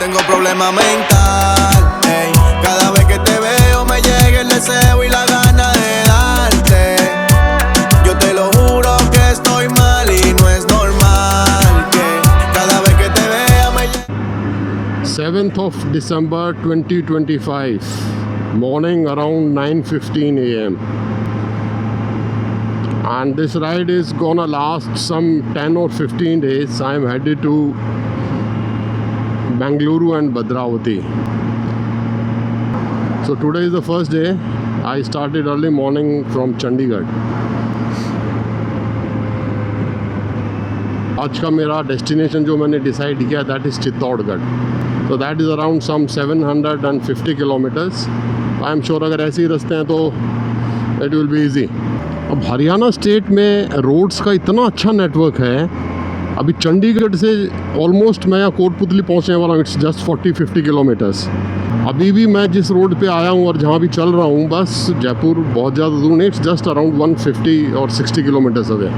Tengo problema mental, ey. Cada vez que te veo me llega el deseo y la gana de darte. Yo te lo juro que estoy mal y no es normal que cada vez que te vea me llega. 7th of December 2025, morning around 9:15 a.m. and this ride is gonna last some 10 or 15 days. I'm headed to Bengaluru and Bhadravati. So today is the first day. I started early morning from Chandigarh. आज का मेरा destination जो मैंने decide किया that is Chittorgarh. तो that is around some 750 kilometres. I am sure अगर ऐसे ही रास्ते हैं तो इट विल बी ईजी. अब हरियाणा स्टेट में रोड्स का इतना अच्छा नेटवर्क है. अभी चंडीगढ़ से ऑलमोस्ट मैं यहाँ कोटपुतली पहुँचने वाला हूँ. It's just 40-50 kilometres. अभी भी मैं जिस रोड पे आया हूँ और जहाँ भी चल रहा हूँ बस जयपुर बहुत ज़्यादा दूर नहीं. इट्स जस्ट अराउंड 150 और 60 kilometres away.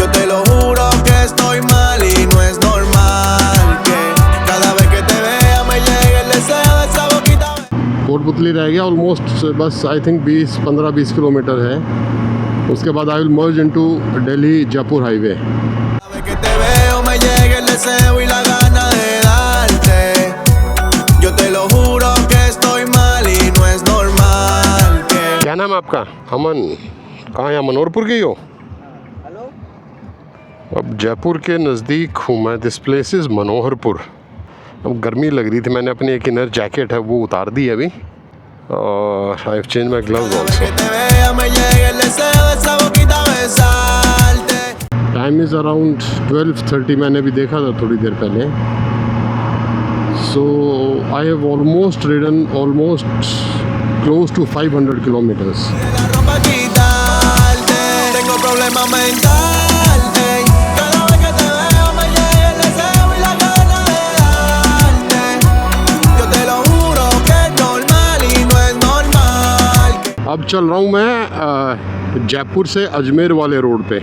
Yo te lo juro que estoy mal y no es normal que cada vez que te vea me llegue el deseo de esa boquita. Kotputli रह गया ऑलमोस्ट. बस आई थिंक 15-20 किलोमीटर है. उसके बाद I will merge into Delhi Jaipur highway. Cada vez que te veo me llega el deseo y la gana de darte. Yo te lo juro que estoy mal y no es normal que. क्या नाम है आपका? अमन. कहाँ है? मनोहरपुर के ही हो? अब जयपुर के नज़दीक हूँ मैं. This place is Manoharpur. अब गर्मी लग रही थी. मैंने अपनी एक इनर जैकेट है वो उतार दी है अभी. और I have change my gloves also. Time is around 12:30. मैंने भी देखा था थोड़ी देर पहले. So I have almost ridden almost close to 500 kilometres. अब चल रहा हूँ मैं जयपुर से अजमेर वाले रोड पे.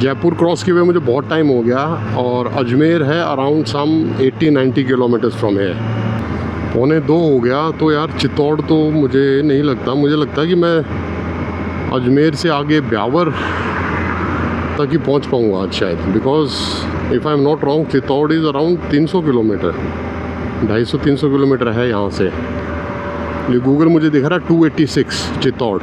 जयपुर क्रॉस किए हुए मुझे बहुत टाइम हो गया और अजमेर है अराउंड सम 80-90 किलोमीटर्स फ्रॉम है. 1:45 हो गया. तो यार चित्तौड़ तो मुझे नहीं लगता. मुझे लगता है कि मैं अजमेर से आगे ब्यावर तक ही पहुँच पाऊँगा आज शायद. Because if I am not wrong Chittor is around 300 kilometre. 250-300 kilometre है यहाँ से. ये गूगल मुझे दिखा रहा है 286 चित्तौड़.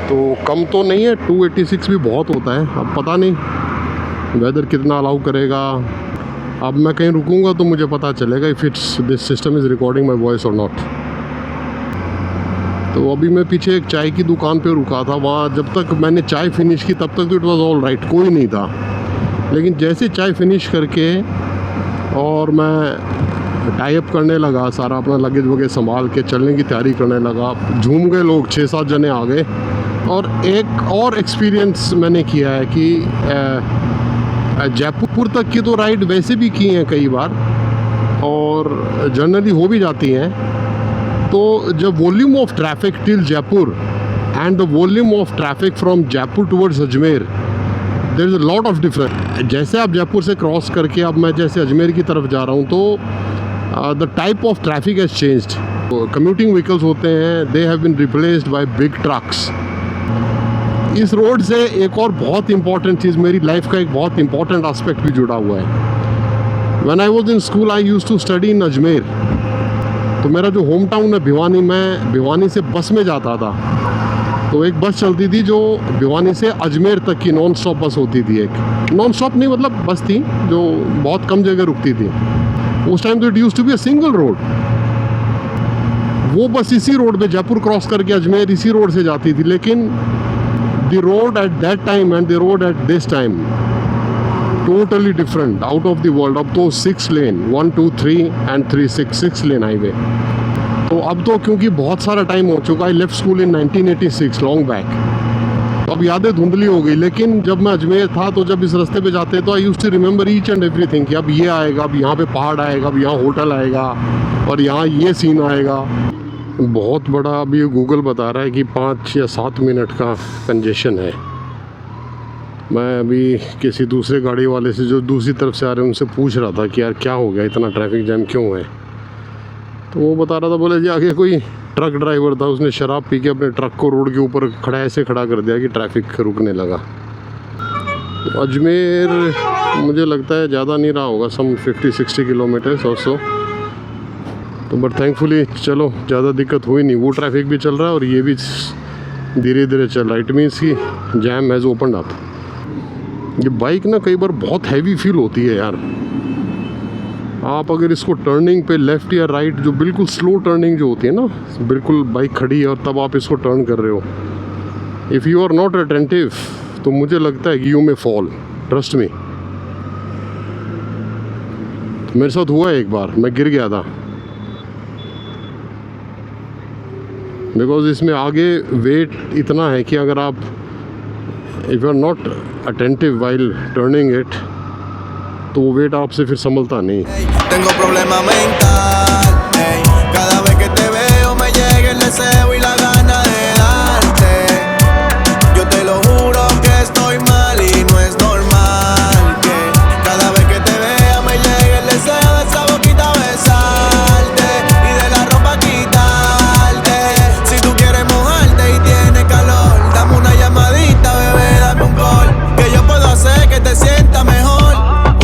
तो कम तो नहीं है. 286 भी बहुत होता है. अब पता नहीं वेदर कितना अलाउ करेगा. अब मैं कहीं रुकूंगा तो मुझे पता चलेगा if it's this system is recording my voice और नॉट. तो अभी मैं पीछे एक चाय की दुकान पे रुका था. वहाँ जब तक मैंने चाय फिनिश की तब तक तो इट वाज ऑल राइट. कोई नहीं था. लेकिन जैसे चाय फिनिश करके और मैं टाई अप करने लगा, सारा अपना लगेज वगैरह संभाल के चलने की तैयारी करने लगा, झूम गए लोग. 6-7 जने आ गए. और एक और एक्सपीरियंस मैंने किया है कि जयपुर तक की तो राइड वैसे भी की हैं कई बार और जनरली हो भी जाती हैं. तो जब volume of traffic till Jaipur and the volume of traffic from Jaipur towards Ajmer there is a lot of difference. जैसे आप जयपुर से क्रॉस करके अब मैं जैसे अजमेर की तरफ जा रहा हूँ तो the type of traffic has changed. Commuting vehicles होते हैं, they have been replaced by big trucks. इस रोड से एक और बहुत इंपॉर्टेंट चीज़, मेरी लाइफ का एक बहुत इंपॉर्टेंट एस्पेक्ट भी जुड़ा हुआ है. When I was in school I used to study in Ajmer. तो मेरा जो होम टाउन है भिवानी, मैं भिवानी से बस में जाता था. तो एक बस चलती थी जो भिवानी से अजमेर तक की नॉन स्टॉप बस होती थी. एक नॉन स्टॉप नहीं मतलब बस थी जो बहुत कम जगह रुकती थी. उस टाइम तो it used to be a single road. वो बस इसी रोड पे जयपुर क्रॉस करके अजमेर इसी रोड से जाती थी. लेकिन the road at that time and the road at this time totally different, out of the world. अब तो 6 लेन 1, 2, 3 एंड 3, 6 लेन हाईवे. तो अब तो क्योंकि बहुत सारा टाइम हो चुका. I left school in 1986 long back. तो अब यादें धुंधली हो गई. लेकिन जब मैं अजमेर था तो जब इस रास्ते पे जाते तो I used to remember each and everything कि अब ये आएगा, अब यहाँ पे पहाड़ आएगा, अब यहाँ होटल आएगा और यहाँ ये सीन आएगा. बहुत बड़ा अभी गूगल बता रहा है कि 5 या 7 मिनट का कंजेशन है. मैं अभी किसी दूसरे गाड़ी वाले से जो दूसरी तरफ से आ रहे हैं उनसे पूछ रहा था कि यार क्या हो गया, इतना ट्रैफिक जैम क्यों है। तो वो बता रहा था, बोले जी आगे कोई ट्रक ड्राइवर था, उसने शराब पी के अपने ट्रक को रोड के ऊपर ऐसे खड़ा कर दिया कि ट्रैफिक रुकने लगा। तो अजमेर मुझे लगता है ज़्यादा नहीं रहा होगा, सम 50-60 किलोमीटर्स और सो। तो बट थैंकफुली चलो ज़्यादा दिक्कत हुई नहीं, वो ट्रैफिक भी चल रहा है और ये भी धीरे धीरे चल रहा है। इट मीन्स कि जैम हैज़ ओपनड अप। ये बाइक ना कई बार बहुत हैवी फील होती है यार। आप अगर इसको टर्निंग पे लेफ़्ट या राइट, जो बिल्कुल स्लो टर्निंग जो होती है ना, बिल्कुल बाइक खड़ी है और तब आप इसको टर्न कर रहे हो, if you are not attentive तो मुझे लगता है कि you may fall, trust me. मेरे साथ हुआ एक बार, मैं गिर गया था बिकॉज इसमें आगे वेट इतना है कि अगर आप if you are not attentive while turning it तो वो वेट आपसे फिर संभलता नहीं। Tengo problema mental, ey. Cada vez que te veo me llega el deseo y la gana de darte. Yo te lo juro que estoy mal y no es normal que cada vez que te vea me llegue el deseo de esa boquita besarte y de la ropa quitarte. Si tú quieres mojarte y tienes calor, dame una llamadita, bebé, dame un call, que yo puedo hacer que te sientas mejor.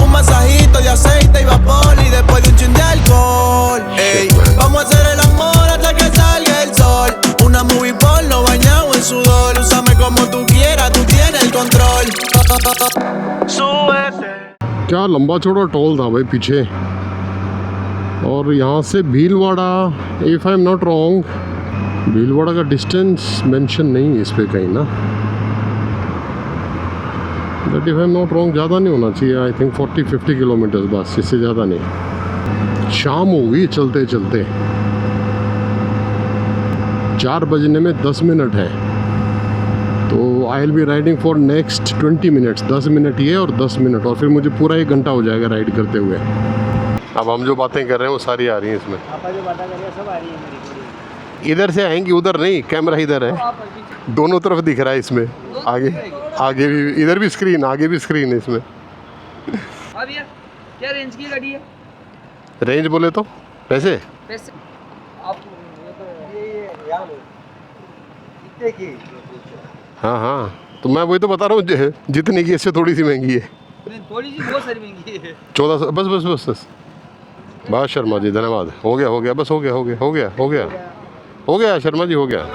Un masajito de aceite y vapor y después de un chin de alcohol, ey. Vamos a hacer el amor hasta que salga el sol. Una movie porno bañado en sudor. Úsame como tú quieras, tú tienes el control. Súbete. क्या लंबा चौड़ा toll था भाई पीछे। और यहाँ से Bhilwara, if I am not wrong, Bhilwara का डिस्टेंस मेंशन नहीं है इस पे कहीं ना, but if I am not wrong ज़्यादा नहीं होना चाहिए। आई थिंक 40-50 किलोमीटर्स बस, इससे ज़्यादा नहीं। शाम हो गई चलते चलते, 4 बजने में 10 मिनट है। तो आई will B riding for next 20 minutes. 10 minute ये और 10 मिनट, और फिर मुझे पूरा 1 घंटा हो जाएगा राइड करते हुए। अब हम जो बातें कर रहे हैं वो सारी आ रही हैं इसमें। आप जो बातें कर रहे हैं सब आ रही है मेरी। इधर से आएंगी, उधर नहीं, कैमरा इधर है, दोनों तरफ दिख रहा है इसमें। आगे भी, इधर भी स्क्रीन, आगे भी स्क्रीन है इसमें। अब यार क्या रेंज की गाड़ी है? रेंज बोले तो पैसे पैसे आप ये यार कितने की? हाँ हाँ, तो मैं वही तो बता रहा हूँ, जितने की इससे थोड़ी सी महंगी है। नहीं, थोड़ी सी बहुत सारी महंगी है। 1400 बस बस बस बस। बस शर्मा जी धन्यवाद, हो गया बस, हो गया शर्मा जी, हो गया।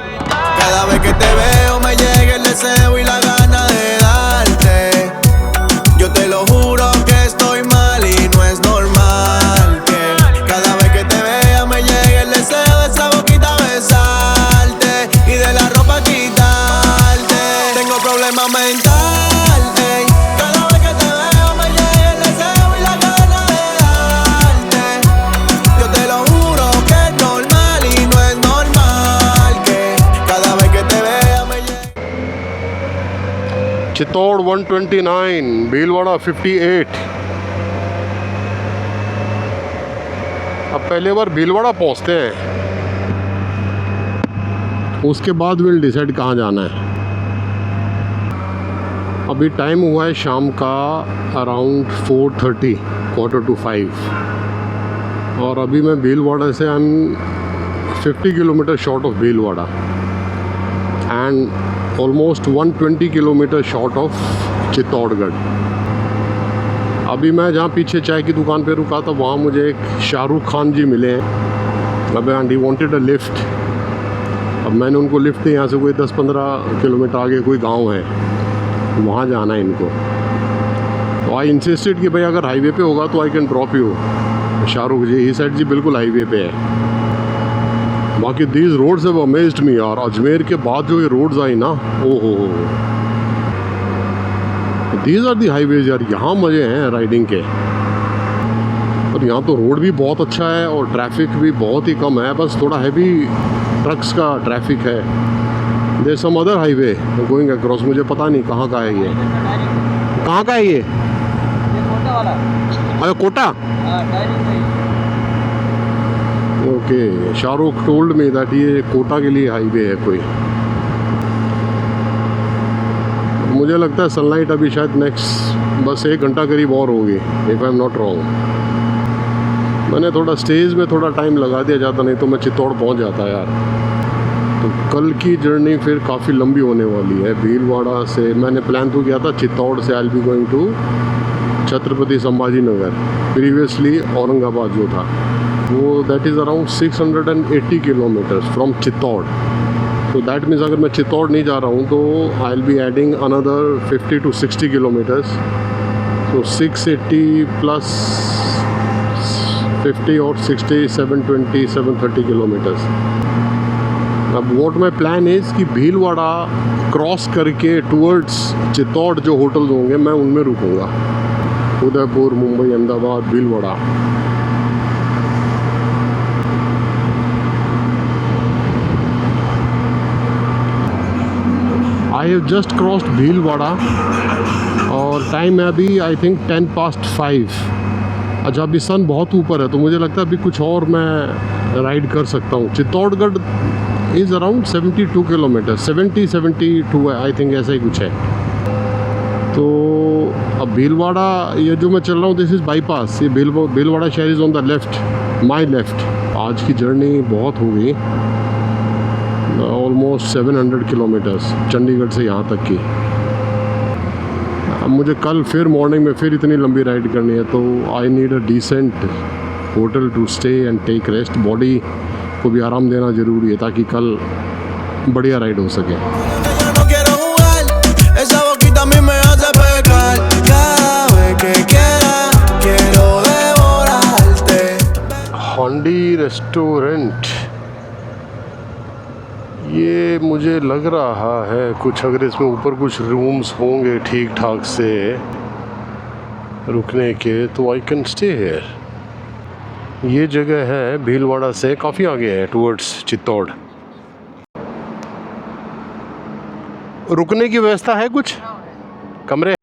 Cada vez que te veo me llega el deseo y la gana de darte. Yo te lo juro que estoy mal y no es normal que cada vez que te vea me llegue el deseo de esa boquita besarte y de la ropa quitarte. Tengo problemas mentales, ey. Cada vez que te veo me llega el deseo y la gana de darte. Yo te lo juro que es normal y no es normal que cada vez que te vea me llegue. Chittor 129, Bhilwara 58। अब पहले बार भीलवाड़ा पहुंचते हैं, उसके बाद will decide कहाँ जाना है। अभी टाइम हुआ है शाम का अराउंड 4:30, 4:45, और अभी मैं भीलवाड़ा से, I am 50 kilometre short of Bhilwara and almost 120 kilometre short of Chittorgarh. अभी मैं जहाँ पीछे चाय की दुकान पे रुका था, वहाँ मुझे एक शाहरुख खान जी मिले हैं। अब and he wanted a lift. अब मैंने उनको लिफ्ट दी, यहाँ से कोई 10-15 किलोमीटर आगे कोई गांव है, वहाँ जाना है इनको। तो आई इंसिस्टेड कि भाई अगर हाईवे पे होगा तो I can drop you. Shahrukh ji, he said जी बिल्कुल हाईवे पे है। बाकी these roads have amazed me यार। अजमेर के बाद जो ये रोड्स आई ना, ओ हो, दीज आर दी हाईवेज यार। यहाँ मज़े हैं राइडिंग के। और यहाँ तो रोड भी बहुत अच्छा है और ट्रैफिक भी बहुत ही कम है, बस थोड़ा हैवी ट्रक्स का ट्रैफिक है। There some other highway going across, मुझे पता नहीं कहाँ का है ये। कहाँ का है ये? कोटा वाला। अरे कोटा, हाँ, डायरेक्ट है। Okay, Shahrukh told me that ये कोटा के लिए हाईवे है कोई। मुझे लगता है सनलाइट अभी शायद नेक्स्ट बस 1 घंटा करीब और होगी, if I am not wrong. मैंने थोड़ा स्टेज में थोड़ा टाइम लगा दिया जाता, नहीं तो मैं चित्तौड़ पहुंच जाता यार। तो कल की जर्नी फिर काफ़ी लंबी होने वाली है। भीलवाड़ा से मैंने प्लान तो किया था, चित्तौड़ से I will be going to Chhatrapati Sambhaji Nagar, previously Aurangabad जो था वो, that is around 680 kilometres from Chittor. तो दैट मीन्स अगर मैं चित्तौड़ नहीं जा रहा हूँ तो आई will be adding another 50 to 60 kilometres. तो 680 प्लस 50 और 60, 720, 730 किलोमीटर्स। अब व्हाट माई प्लान इज़ कि भीलवाड़ा क्रॉस करके टूवर्ड्स चित्तौड़ जो होटल्स होंगे मैं उनमें रुकूँगा। Udaipur, Mumbai, Ahmedabad, Bhilwara. I have just crossed Bhilwara और टाइम है अभी आई थिंक 5:10। अच्छा, अभी सन बहुत ऊपर है तो मुझे लगता है अभी कुछ और मैं राइड कर सकता हूँ। Chittorgarh is around 72 kilometre, 72 I think, ऐसा ही कुछ है। तो अब भीलवाड़ा ये जो मैं चल रहा हूँ दिस इज़ बाईपास। ये भीलवाड़ा शहर is on the left, my left. आज की जर्नी बहुत हो गई, ऑलमोस्ट 700 किलोमीटर्स चंडीगढ़ से यहाँ तक की। अब मुझे कल फिर मॉर्निंग में फिर इतनी लंबी राइड करनी है, तो I need a decent hotel to stay and take rest. Body को भी आराम देना ज़रूरी है ताकि कल बढ़िया राइड हो सके। Yo no quiero jugar, esa boquita a mí me hace pecar. Cada vez que quiera, quiero devorarte. हॉन्डी रेस्टोरेंट, ये मुझे लग रहा है कुछ, अगर इसमें ऊपर कुछ रूम्स होंगे ठीक ठाक से रुकने के तो आई कैन स्टे हियर। ये जगह है भीलवाड़ा से काफ़ी आगे है टूवर्ड्स चित्तौड़। रुकने की व्यवस्था है कुछ, कमरे